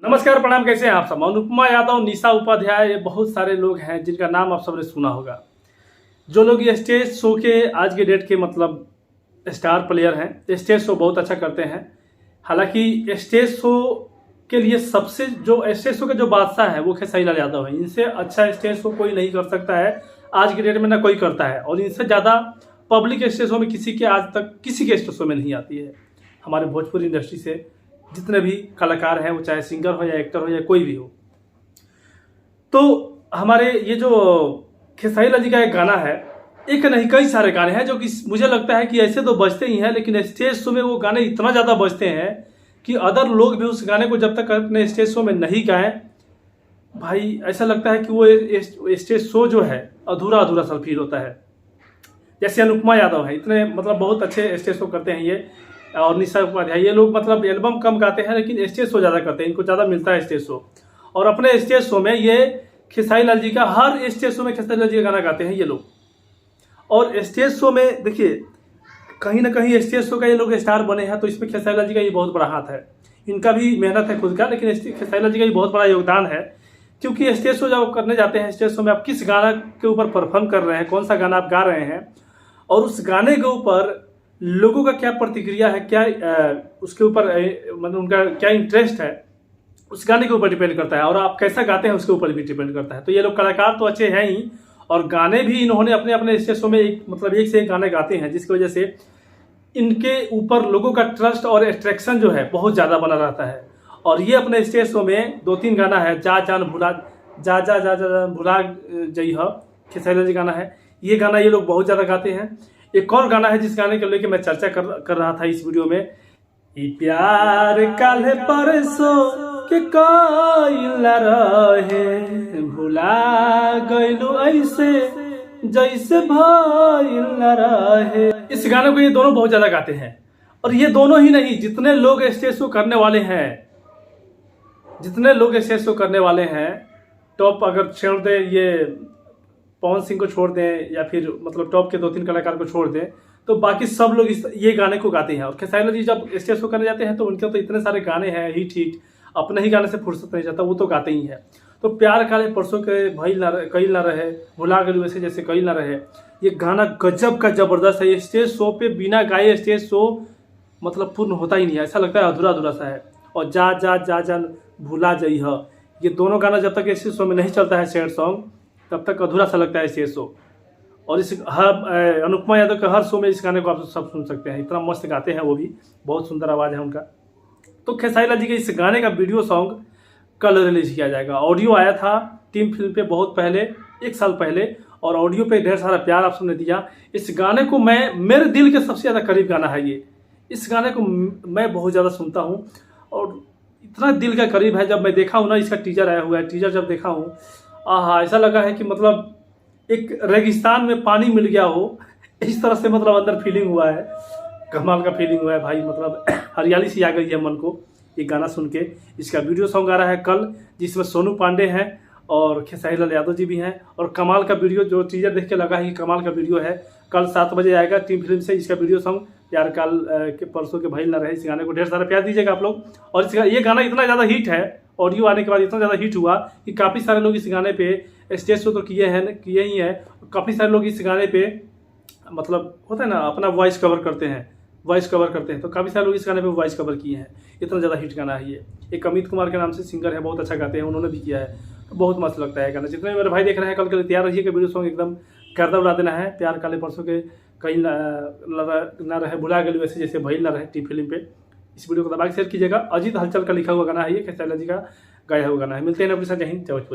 नमस्कार, प्रणाम। कैसे हैं आप सब? अनुपमा यादव, निशा उपाध्याय, ये बहुत सारे लोग हैं जिनका नाम आप सबने सुना होगा। जो लोग ये स्टेज शो के आज के डेट के मतलब स्टार प्लेयर हैं, स्टेज शो बहुत अच्छा करते हैं। हालांकि स्टेज शो के लिए सबसे जो स्टेज शो के जो बादशाह है वो खेसारी लाल यादव है। इनसे अच्छा स्टेज शो कोई नहीं कर सकता है आज के डेट में, ना कोई करता है। और इनसे ज़्यादा पब्लिक स्टेज शो में किसी के आज तक किसी के स्टेज शो में नहीं आती है। हमारे भोजपुरी इंडस्ट्री से जितने भी कलाकार हैं, वो चाहे सिंगर हो या एक्टर हो या कोई भी हो, तो हमारे ये जो खेसारी लाल जी का एक गाना है, एक नहीं कई सारे गाने हैं जो कि मुझे लगता है कि ऐसे तो बजते ही हैं, लेकिन स्टेज शो में वो गाने इतना ज़्यादा बजते हैं कि अदर लोग भी उस गाने को जब तक अपने स्टेज शो में नहीं गाएं, भाई ऐसा लगता है कि वो स्टेज शो जो है अधूरा अधूरा सा फील होता है। जैसे अनुपमा यादव है, इतने मतलब बहुत अच्छे स्टेज शो करते हैं ये, और निशा उपाध्याय, ये लोग मतलब एल्बम कम गाते हैं लेकिन स्टेज शो ज़्यादा करते हैं, इनको ज़्यादा मिलता है स्टेज शो। और अपने स्टेज शो में ये खेसारी लाल जी का हर स्टेज शो में खेसारी लाल जी का गाना गाते हैं ये लोग। और स्टेज शो में देखिए, कहीं ना कहीं स्टेज शो का ये लोग स्टार बने हैं, तो इसमें खेसारी लाल जी का ये बहुत बड़ा हाथ है। इनका भी मेहनत है खुद का, लेकिन खेसारी लाल जी का ये बहुत बड़ा योगदान है। क्योंकि स्टेज शो जब करने जाते हैं, स्टेज शो में आप किस गाना के ऊपर परफॉर्म कर रहे हैं, कौन सा गाना आप गा रहे हैं, और उस गाने के ऊपर लोगों का क्या प्रतिक्रिया है, क्या उसके ऊपर मतलब उनका क्या इंटरेस्ट है, उस गाने के ऊपर डिपेंड करता है। और आप कैसा गाते हैं उसके ऊपर भी डिपेंड करता है। तो ये लोग कलाकार तो अच्छे हैं ही, और गाने भी इन्होंने अपने अपने स्टेज शो में मतलब एक से एक गाने गाते हैं, जिसकी वजह से इनके ऊपर लोगों का ट्रस्ट और अट्रैक्शन जो है बहुत ज़्यादा बना रहता है। और ये अपने स्टेज शो में 2-3 गाना है, जा जान भुला जा जा जा जा भुला जई ह, खेसारी लाल जी गाना है, ये गाना ये लोग बहुत ज़्यादा गाते हैं। एक और गाना है जिस गाने को लेकर मैं चर्चा कर रहा था इस वीडियो में, ई प्यार काल्हे परसों के कइल रहे, भुला गइलू ऐसे जैसे भइल रहे। इस गाने को ये दोनों बहुत ज्यादा गाते हैं। और ये दोनों ही नहीं, जितने लोग स्टेज शो करने वाले हैं, जितने लोग स्टेज शो करने वाले हैं, टॉप अगर छोड़ दे ये पवन सिंह को छोड़ दें, या फिर मतलब टॉप के 2-3 कलाकार को छोड़ दें, तो बाकी सब लोग ये गाने को गाते हैं। और खेसारी लाल जी जब स्टेज शो करने जाते हैं तो उनके तो इतने सारे गाने हैं, हिट हिट, अपने ही गाने से फुर्सत नहीं जाता, वो तो गाते ही हैं। तो प्यार काले परसों के कई ना रहे, भुला गए वैसे जैसे कई ना रहे, ये गाना गजब का जबरदस्त है। ये स्टेज शो पे बिना गाए स्टेज शो मतलब पूर्ण होता ही नहीं है, ऐसा लगता है अधूरा अधूरा सा है। और जा जा जा जान भुला जई ह, ये दोनों गाना जब तक स्टेज शो में नहीं चलता है सैड सॉन्ग, तब तक अधूरा सा लगता है स्टेज शो। और इस हर अनुपमा यादव के हर शो में इस गाने को आप सब सुन सकते हैं, इतना मस्त गाते हैं वो भी, बहुत सुंदर आवाज़ है उनका। तो खेसारी लाल जी के इस गाने का वीडियो सॉन्ग कल रिलीज किया जाएगा। ऑडियो आया था टीम फिल्म पे बहुत पहले, 1 साल पहले, और ऑडियो पे ढेर सारा प्यार आप सबने दिया। इस गाने को मेरे दिल के सबसे ज़्यादा करीब गाना है ये। इस गाने को मैं बहुत ज़्यादा सुनता हूँ, और इतना दिल का करीब है। जब मैं देखा हूँ ना, इसका टीजर आया हुआ है, टीजर जब देखा हूँ, आहा, ऐसा लगा है कि मतलब एक रेगिस्तान में पानी मिल गया हो, इस तरह से मतलब अंदर फीलिंग हुआ है, कमाल का फीलिंग हुआ है भाई। मतलब हरियाली सी आ गई है मन को ये गाना सुन के। इसका वीडियो सॉन्ग आ रहा है कल, जिसमें सोनू पांडे हैं और खेसारी लाल यादव जी भी हैं। और कमाल का वीडियो, जो टीजर देख के लगा है कि कमाल का वीडियो है। कल 7 बजे आएगा टीम फिल्म से इसका वीडियो सॉन्ग, प्यार काल के परसों के भइल ना रहे। इस गाने को ढेर सारा प्यार दीजिएगा आप लोग। और ये गाना इतना ज़्यादा हिट है, ऑडियो आने के बाद इतना ज़्यादा हिट हुआ कि काफ़ी सारे लोग इस गाने पे स्टेज शो तो किए ही हैं, काफ़ी सारे लोग इस गाने पे मतलब होता है ना, अपना वॉइस कवर करते हैं, तो काफ़ी सारे लोग इस गाने पे वॉइस कवर किए हैं। इतना ज़्यादा हिट गाना है ये। एक अमित कुमार के नाम से सिंगर है, बहुत अच्छा गाते हैं, उन्होंने भी किया है, तो बहुत मस्त लगता है गाना। जितने मेरे भाई देख रहे हैं, कल के लिए तैयार रहिए कि वीडियो सॉन्ग एकदम गर्दा उड़ा देना है। प्यार काले परसों के कहीं ना रहे, भुला गए वैसे जैसे भइल ना रहे, टी फिल्म पे। इस वीडियो को दबा के शेयर कीजिएगा। अजीत हलचल का लिखा हुआ गाना है ये, खेसारी लाल जी का गाया हुआ गाना है। मिलते हैं अपने साथ। जय हिंद, जय भोजपुरी।